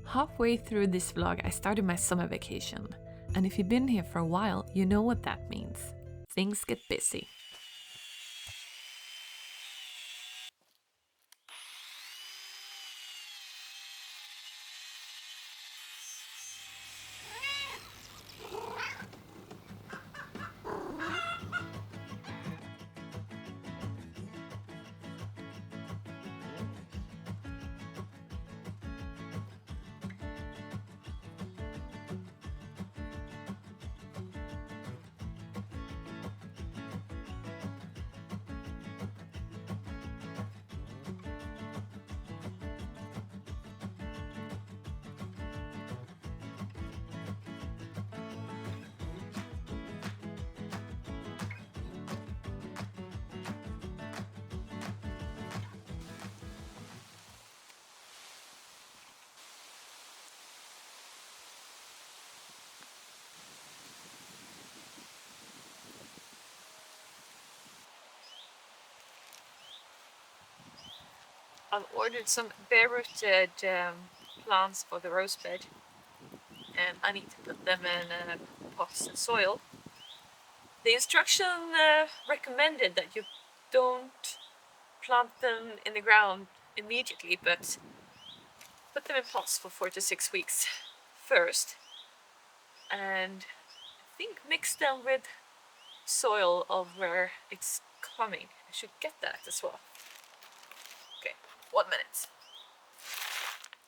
Halfway through this vlog, I started my summer vacation. And if you've been here for a while, you know what that means. Things get busy. I've ordered some bare-rooted plants for the rose bed, and I need to put them in pots and soil. The instruction recommended that you don't plant them in the ground immediately, but put them in pots for 4 to 6 weeks first, and I think mix them with soil of where it's coming. I should get that as well. Okay, 1 minute.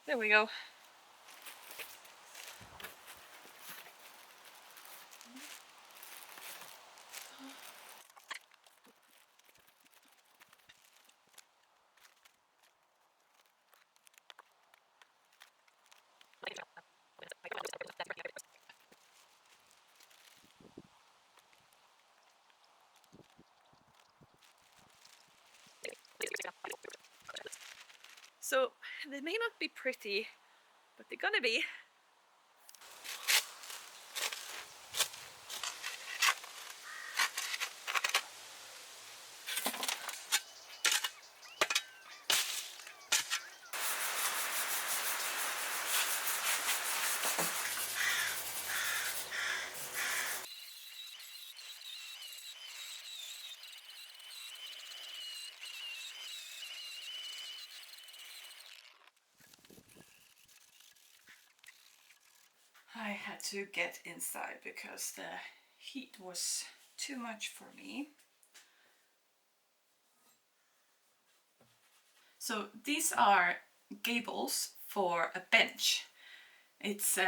There we go. So they may not be pretty, but they're gonna be. I had to get inside because the heat was too much for me. So these are gables for a bench. It's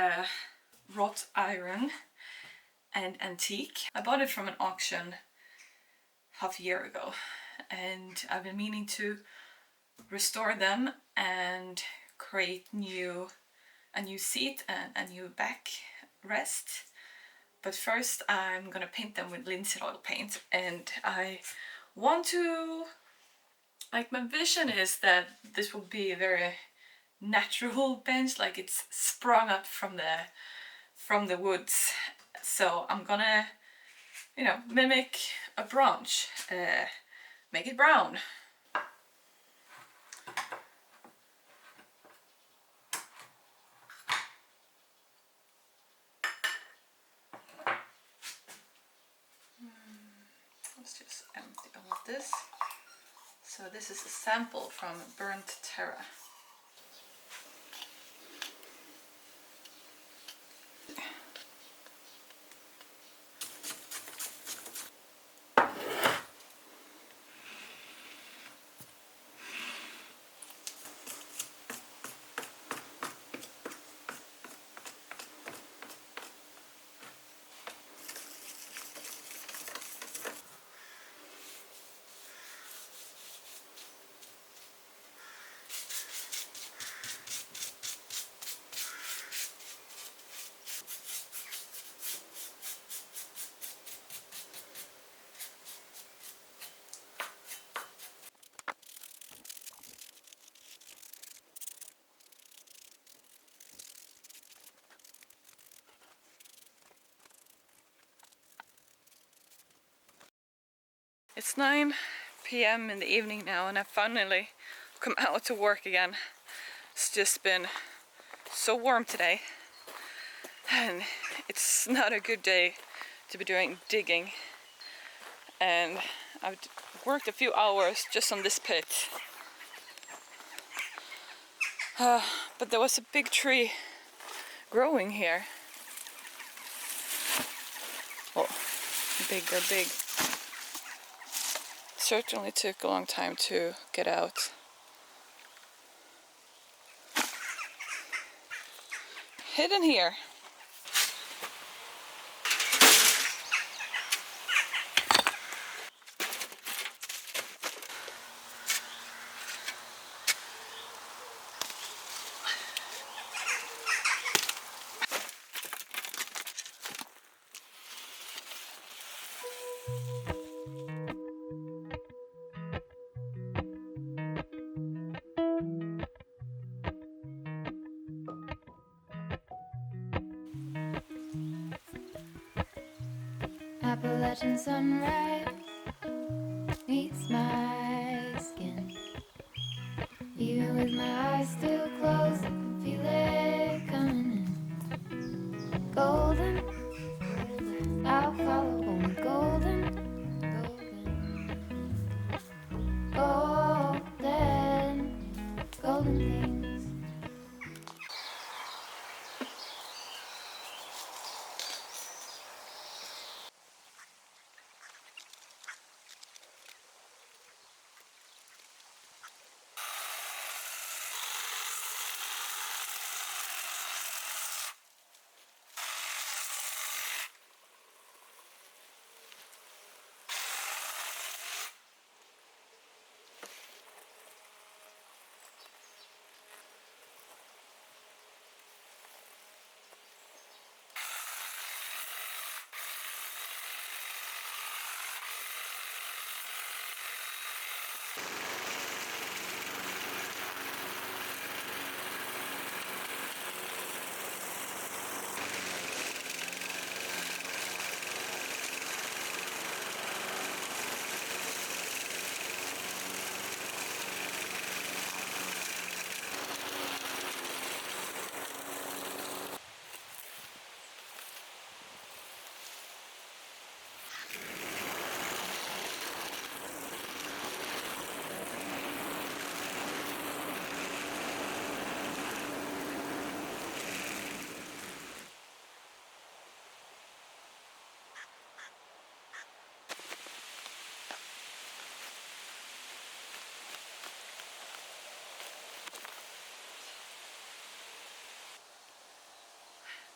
wrought iron and antique. I bought it from an auction half a year ago, and I've been meaning to restore them and create a new seat and a new backrest. But first I'm gonna paint them with linseed oil paint, and I want to, like, my vision is that this will be a very natural bench, like it's sprung up from the woods. So I'm gonna, you know, mimic a branch, make it brown. Let's just empty all of this. So this is a sample from Burnt Terra. It's 9 p.m. in the evening now, and I've finally come out to work again. It's just been so warm today, and it's not a good day to be doing digging. And I've worked a few hours just on this pit. But there was a big tree growing here. Oh, big. Certainly took a long time to get out. Hidden here. Appalachian sunrise meets my skin. Even with my eyes still closed, I can feel it coming in. Golden, I'll follow only golden, golden things.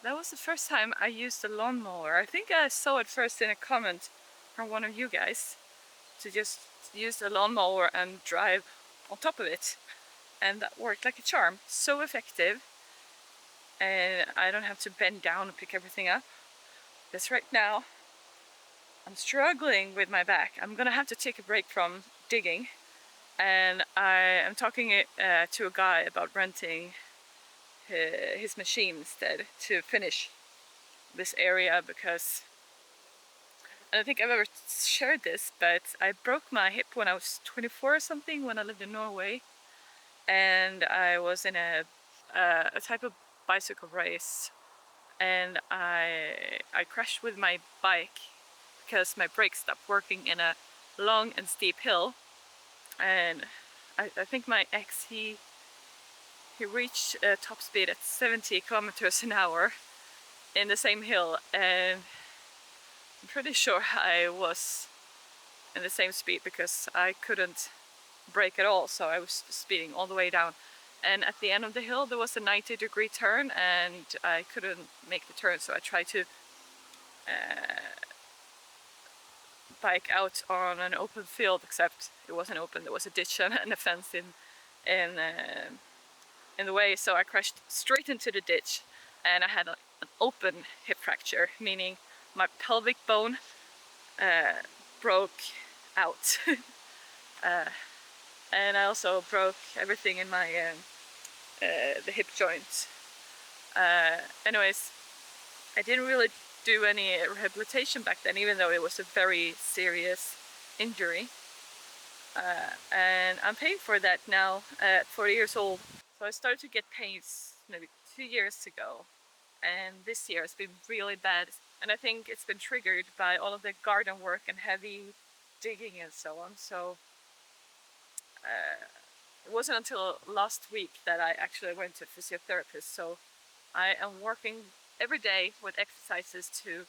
That was the first time I used a lawnmower. I think I saw it first in a comment from one of you guys to just use the lawnmower and drive on top of it. And that worked like a charm. So effective. And I don't have to bend down and pick everything up. Because right now I'm struggling with my back. I'm gonna have to take a break from digging. And I am talking to a guy about renting his machine instead to finish this area, because I don't think I've ever shared this, but I broke my hip when I was 24 or something, when I lived in Norway, and I was in a type of bicycle race, and I crashed with my bike because my brakes stopped working in a long and steep hill, and I think my ex, he reached top speed at 70 kilometers an hour in the same hill, and I'm pretty sure I was in the same speed because I couldn't brake at all, so I was speeding all the way down. And at the end of the hill there was a 90-degree turn and I couldn't make the turn, so I tried to bike out on an open field, except it wasn't open, there was a ditch and a fence in the way, so I crashed straight into the ditch and I had an open hip fracture, meaning my pelvic bone broke out. And I also broke everything in my the hip joint. Anyways, I didn't really do any rehabilitation back then, even though it was a very serious injury. And I'm paying for that now at 40 years old. So I started to get pains maybe 2 years ago, and this year has been really bad. And I think it's been triggered by all of the garden work and heavy digging and so on. So it wasn't until last week that I actually went to a physiotherapist. So I am working every day with exercises to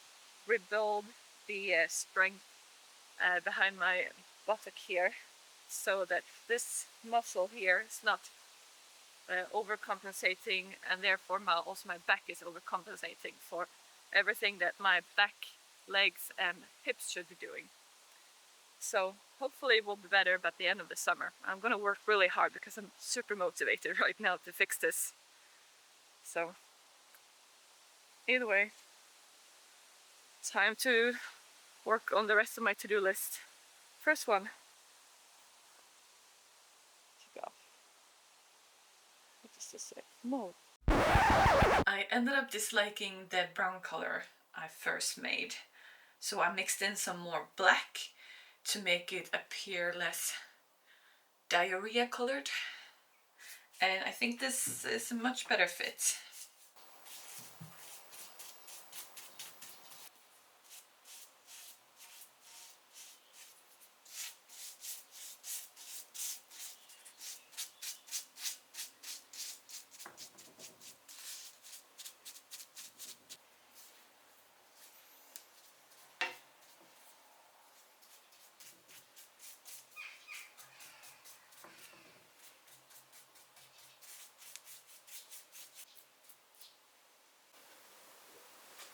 rebuild the strength behind my buttock here, so that this muscle here is not overcompensating, and therefore also my back is overcompensating for everything that my back, legs and hips should be doing. So hopefully it will be better by the end of the summer. I'm gonna work really hard because I'm super motivated right now to fix this. So either way, time to work on the rest of my to-do list. First one, kick off. What does this say? Mold. I ended up disliking the brown color I first made, so I mixed in some more black to make it appear less diarrhea colored, and I think this is a much better fit.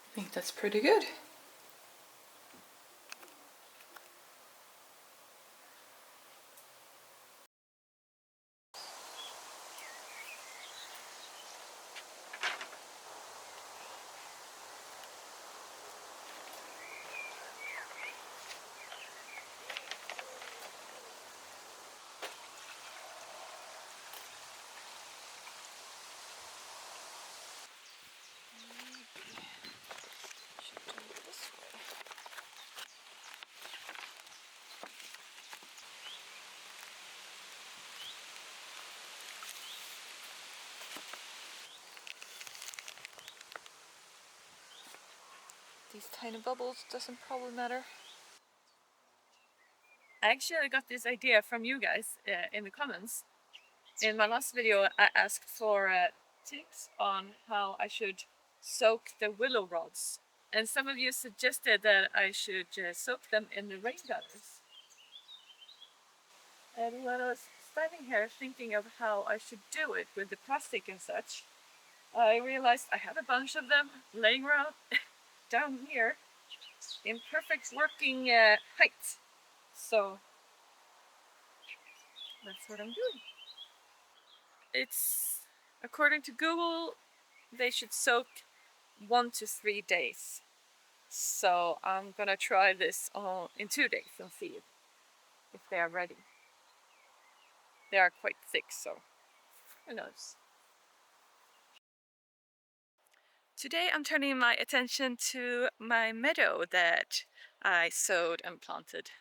I think that's pretty good. These tiny bubbles doesn't probably matter. I actually got this idea from you guys in the comments. In my last video I asked for tips on how I should soak the willow rods, and some of you suggested that I should soak them in the rain gutters. And when I was standing here thinking of how I should do it with the plastic and such, I realized I had a bunch of them laying around down here in perfect working height. So that's what I'm doing. It's, according to Google, they should soak 1 to 3 days. So I'm gonna try this in 2 days and see if they are ready. They are quite thick, so who knows. Today I'm turning my attention to my meadow that I sowed and planted.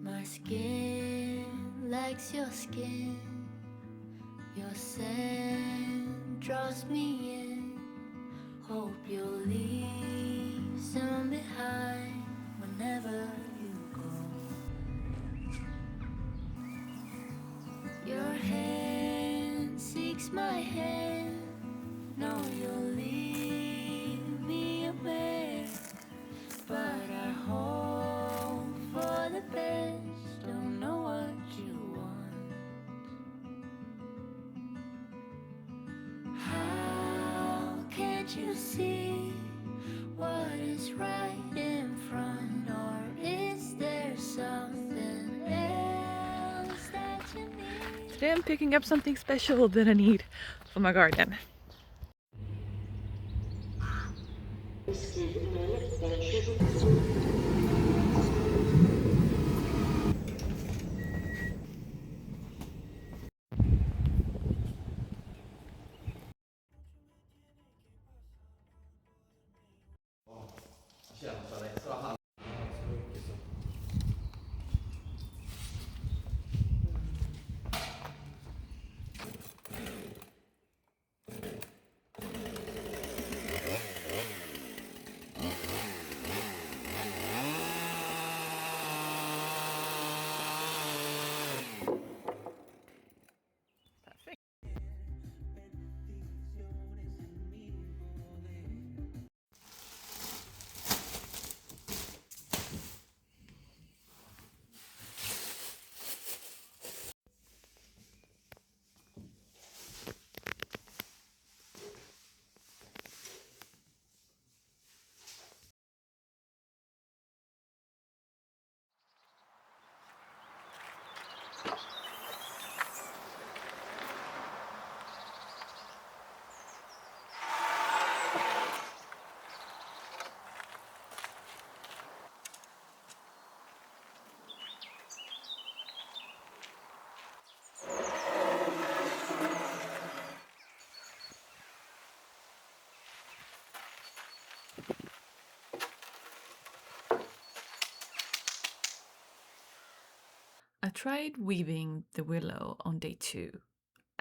My skin likes your skin. Your scent draws me in. Hope you'll leave some behind whenever you go. Your hand seeks my hand. No, you'll leave me a mess, but I hope for the best. Don't know what you want. How can't you see what is right in front? Or is there something else that you need? Today I'm picking up something special that I need for my garden. I tried weaving the willow on day 2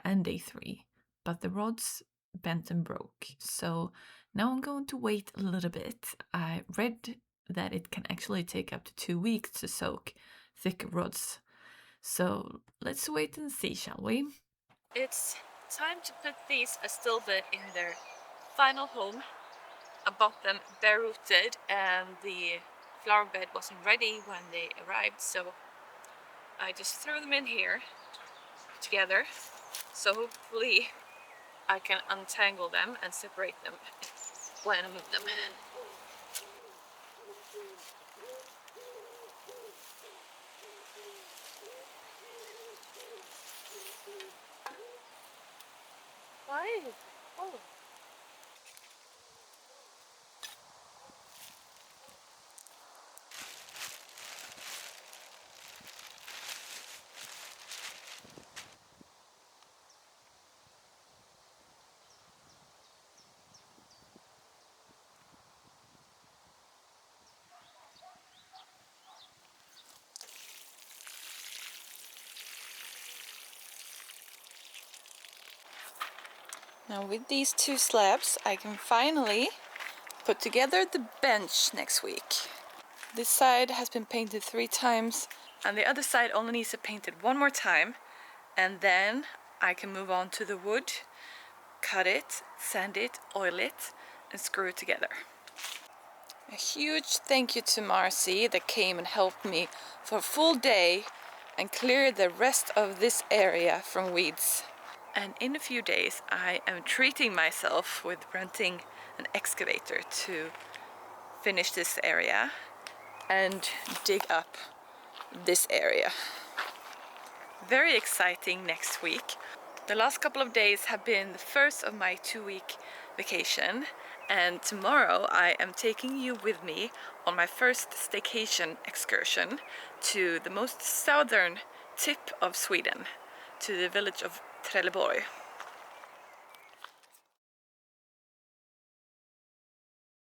and day 3, but the rods bent and broke. So now I'm going to wait a little bit. I read that it can actually take up to 2 weeks to soak thicker rods. So let's wait and see, shall we? It's time to put these a still bit in their final home. I bought them bare rooted and the flower bed wasn't ready when they arrived, so I just threw them in here together. So hopefully I can untangle them and separate them when I move them. Why? Oh. Now with these 2 slabs I can finally put together the bench next week. This side has been painted 3 times and the other side only needs to be painted 1 more time, and then I can move on to the wood, cut it, sand it, oil it and screw it together. A huge thank you to Marcy that came and helped me for a full day and cleared the rest of this area from weeds. And in a few days I am treating myself with renting an excavator to finish this area and dig up this area. Very exciting next week. The last couple of days have been the first of my 2-week vacation, and tomorrow I am taking you with me on my first staycation excursion to the most southern tip of Sweden, to the village of Trelleborg.